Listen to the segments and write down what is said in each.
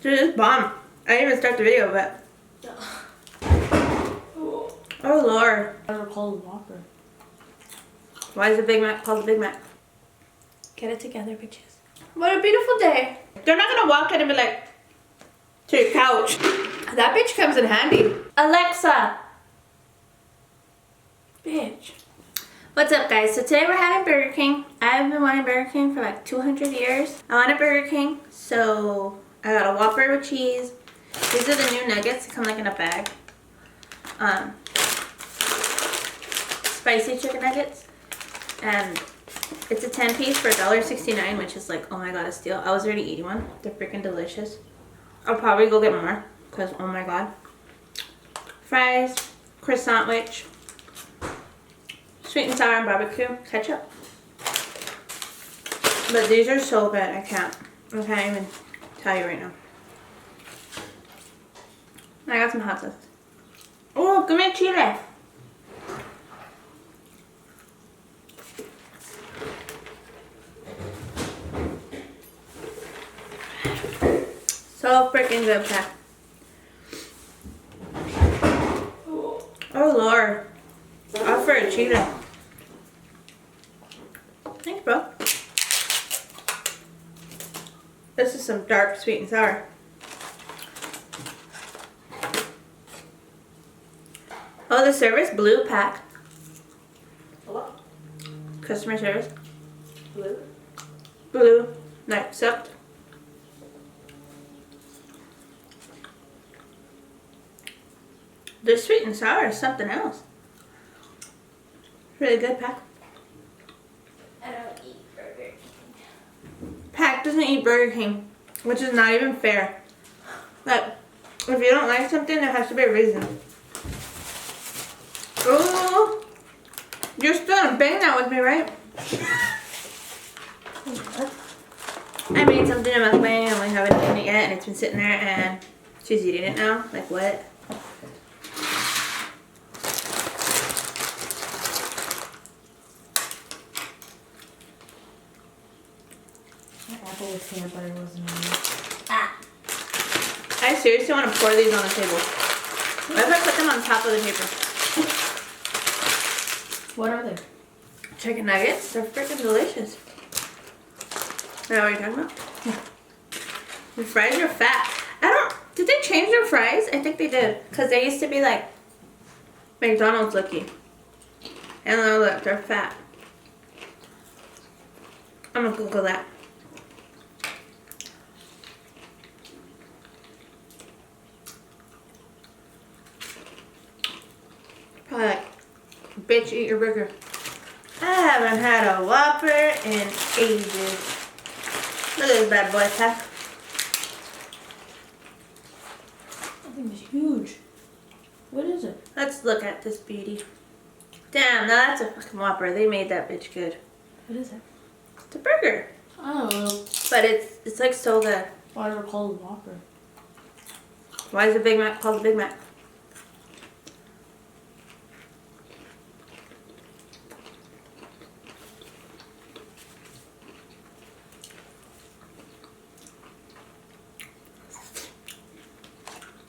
Dude, it's bomb. I didn't even start the video, but. Oh Lord. Why is it called a whopper? Why is the Big Mac called the Big Mac? Get it together, bitches. What a beautiful day. They're not gonna walk in and be like, to your couch. That bitch comes in handy. Alexa. Bitch. What's up, guys? So today we're having Burger King. I've been wanting Burger King for like 200 years. I want a Burger King, so I got a Whopper with cheese. These are the new nuggets. They come like in a bag. Spicy chicken nuggets. And it's a 10-piece for $1.69, which is like, oh my god, a steal. I was already eating one. They're freaking delicious. I'll probably go get more, because oh my god. Fries, croissant sandwich, sweet and sour and barbecue, ketchup. But these are so good, I can't even tell you right now. I got some hot sauce. Oh, give me a chile. So freaking good, Pat. Oh Lord. I'll for a chile. Thanks, bro. This is some dark sweet and sour. Oh, the service blue pack. What? Customer service. Blue? Blue. Like soaked. The sweet and sour is something else. Really good, Pack. I don't eat Burger King. Pack doesn't eat Burger King, which is not even fair. Like, if you don't like something, there has to be a reason. Ooh, you're still gonna bang that with me, right? I made something in mukbang and we haven't eaten it yet, and it's been sitting there, and she's eating it now. Like what? Apple with peanut butter wasn't on it. Ah. I seriously want to pour these on the table. What if I put them on top of the paper? What are they? Chicken nuggets. They're freaking delicious. Is that what you're talking about? The fries are fat. Did they change their fries? I think they did. Because they used to be like McDonald's looking. And now look, they're fat. I'm going to Google that. Probably like, bitch, eat your burger. I haven't had a Whopper in ages. Look at this bad boy, Pack. That thing is huge. What is it? Let's look at this beauty. Damn, now that's a fucking Whopper. They made that bitch good. What is it? It's a burger. Oh. But it's like so good. Why is it called a Whopper? Why is the Big Mac called the Big Mac?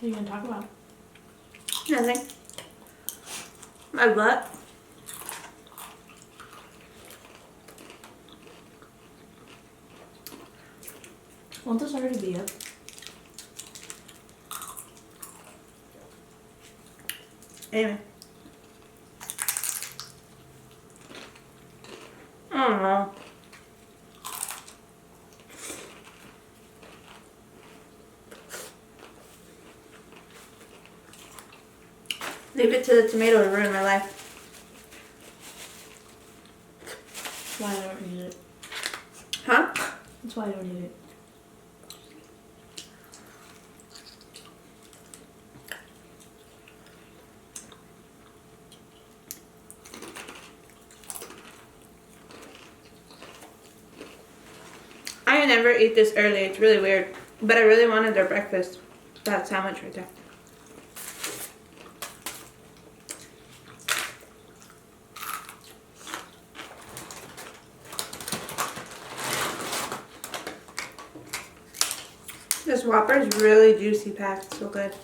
What are you going to talk about? Nothing. My butt. Won't this already be up? Anyway. I don't know. Leave it to the tomato to ruin my life. That's why I don't eat it. Huh? That's why I don't eat it. I never eat this early. It's really weird. But I really wanted their breakfast. That sandwich right there. This Whopper is really juicy packed. So good.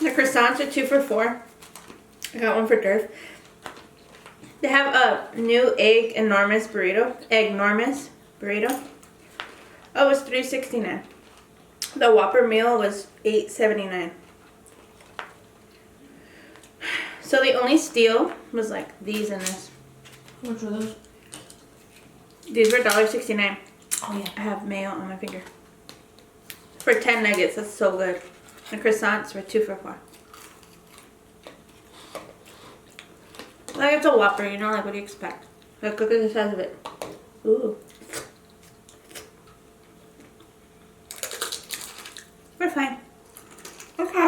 The croissants are 2 for $4. I got one for Durf. They have a new egg enormous burrito. Eggnormous burrito. Oh, it was $3.69. The Whopper meal was $8.79. So the only steal was like these and this. Which are those? These were $1.69. Oh yeah. I have mayo on my finger. For 10 nuggets, that's so good. The croissants were 2 for $4. Like it's a Whopper, you know, like what do you expect? Like look at the size of it. Ooh. We're fine. Okay.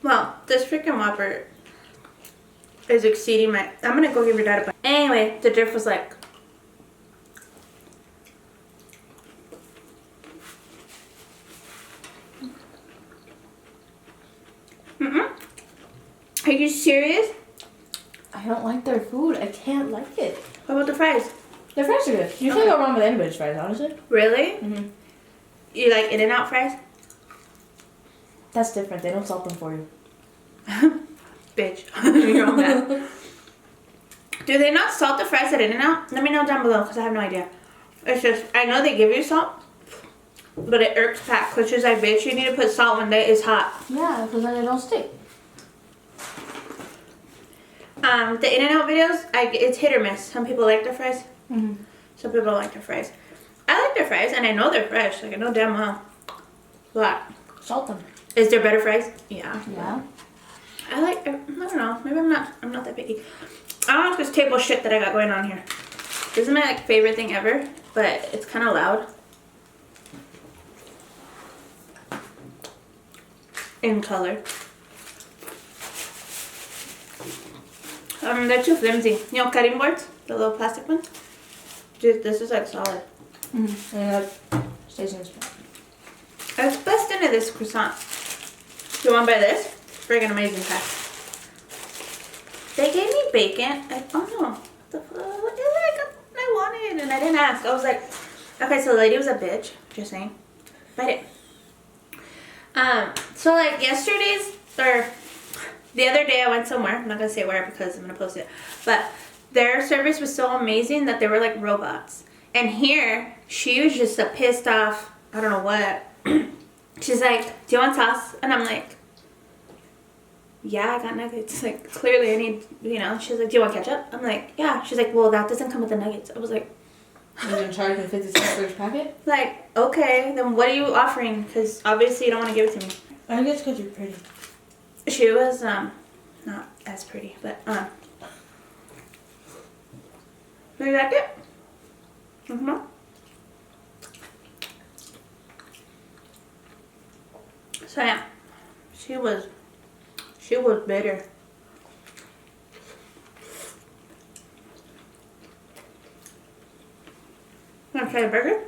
Well, this freaking Whopper is exceeding my... I'm gonna go give your dad a bite. Anyway, the drift was like... Are you serious? I don't like their food. I can't like it. What about the fries? Their fries are good. You can't go wrong with anybody's fries, honestly. Really? Mm-hmm. You like In-N-Out fries? That's different. They don't salt them for you. Bitch. You're all mad. Do they not salt the fries at In-N-Out? Let me know down below because I have no idea. It's just, I know they give you salt, but it irks Pat because she's like, bitch, you need to put salt when it's hot. Yeah, because then they don't stick. The In-N-Out videos, it's hit or miss. Some people like their fries. Mm-hmm. Some people don't like their fries. I like their fries, and I know they're fresh. Like, I know damn well. But Salt them. is there better fries? Yeah. Yeah. I don't know. Maybe I'm not that picky. I don't like this table shit that I got going on here. This is my like favorite thing ever, but it's kind of loud. In color. They're too flimsy. You know, cutting boards, the little plastic ones. Dude, this is like solid. Mm-hmm. And it stays in the spot. Let's bust into this croissant. Do you want to buy this? Friggin' amazing pack. They gave me bacon. Oh no. What the fuck? I wanted and I didn't ask. I was like, okay, so the lady was a bitch. Just saying. Bite it. So like the other day I went somewhere. I'm not going to say where because I'm going to post it. But their service was so amazing that they were like robots. And here, she was just a pissed off, I don't know what. She's like, do you want sauce? And I'm like, yeah, I got nuggets. Like, clearly I need, She's like, do you want ketchup? I'm like, yeah. She's like, well, that doesn't come with the nuggets. I was like, You're going to charge me 50 cents for each packet? like, okay, then what are you offering? Because obviously you don't want to give it to me. I think it's because you're pretty. She was, not as pretty, but, you like it? Mm-hmm. So yeah, she was bitter. Want to try a burger?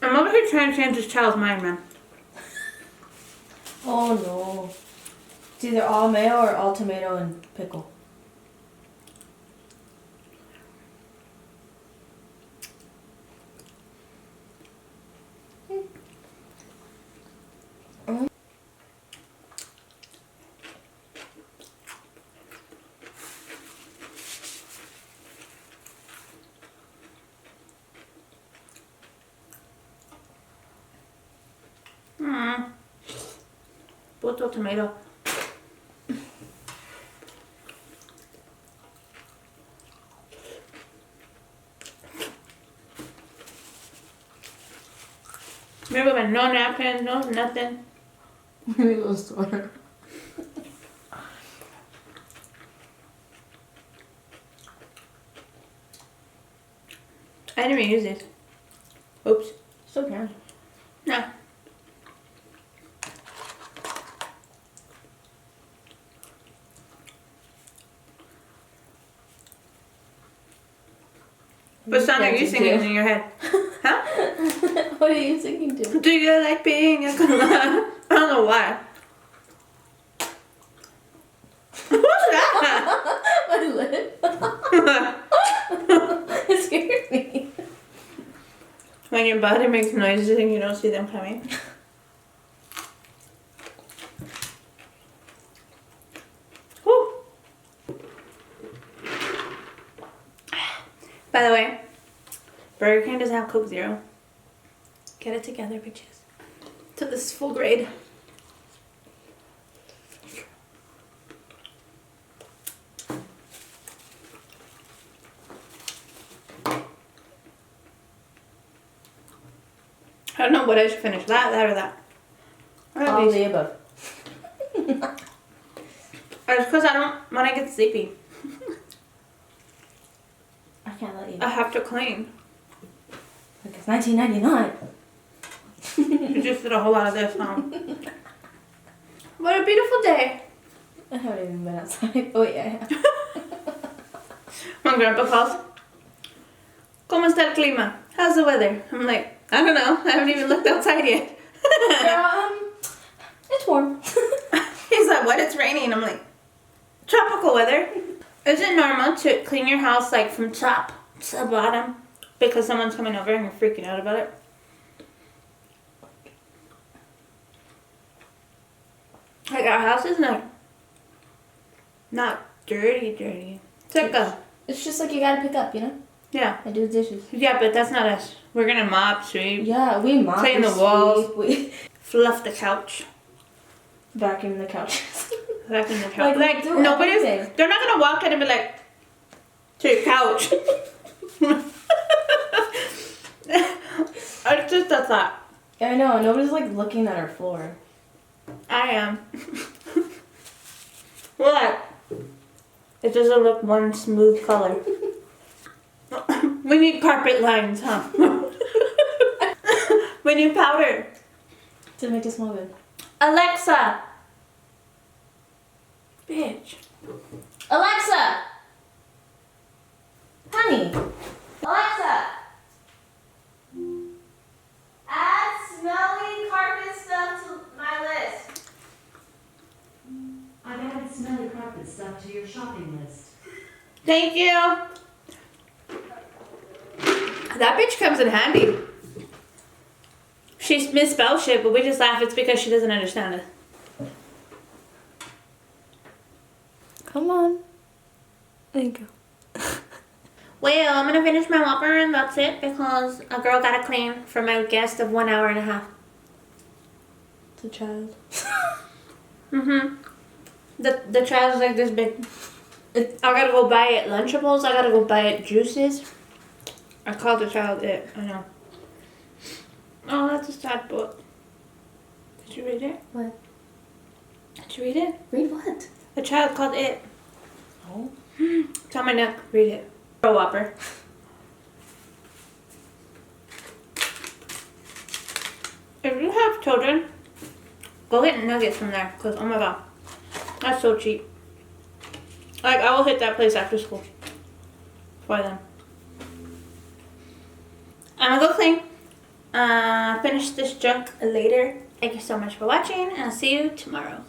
I'm over here trying to change this child's mind, man. Oh no. It's either all mayo or all tomato and pickle. Puto tomato. Maybe with no napkins, no nothing. Maybe it was sore. I didn't even use these. Oops. Still can. No. What song are you singing in your head? Huh? What are you singing to? Do you like being a I don't know why. What's that? My lip. It scared me. When your body makes noises and you don't see them coming. Whew. By the way, Burger King doesn't have Coke Zero. Get it together, bitches. To this full grade. I don't know what I should finish. That or that. All of the above. It's because I don't want to get sleepy. I can't let you. I have to clean. Like it's 1999. You just did a whole lot of this, huh? What a beautiful day. I haven't even been outside. Oh yeah, I have. My grandpa calls. ¿Cómo está el clima? How's the weather? I'm like, I don't know. I haven't even looked outside yet. Yeah, it's warm. He's like, what? It's raining. I'm like, tropical weather. Is it normal to clean your house like from top to bottom because someone's coming over and you're freaking out about it? Like our house is not dirty. It's like It's just like you gotta pick up, you know? yeah. I do the dishes. Yeah, but that's not us. We're gonna mop, sweep, Yeah, we mop. clean the we walls, sweep, we fluff the couch. vacuum the couches. Vacuum the couch. Like, Like do nobody's. everything. They're not gonna walk in and be like, to your couch. It's just a thought. Yeah, I know. Nobody's like looking at our floor. I am. What? It doesn't look one smooth color. We need carpet lines, huh? We need powder. To make it smell good. Alexa! Bitch. Alexa! Honey! Alexa! Add smelly carpet stuff to my list. I've added smelly carpet stuff to your shopping list. Thank you. That bitch comes in handy. She misspells shit, but we just laugh. It's because she doesn't understand it. Come on. There you go. Well, I'm gonna finish my whopper and that's it because a girl got to clean for my guest of 1 hour and a half. It's a child. The child is like this big. I gotta go buy it Lunchables. I gotta go buy it juices. I called the child it. I know. Oh, that's a sad book. Did you read it? What? Did you read it? Read what? A child called it. Oh. It's on my neck. Read it. A whopper. If you have children, go get nuggets from there. Because, oh my god. That's so cheap. Like, I will hit that place after school. For them. I'm gonna go clean. Finish this junk later. Thank you so much for watching. And I'll see you tomorrow.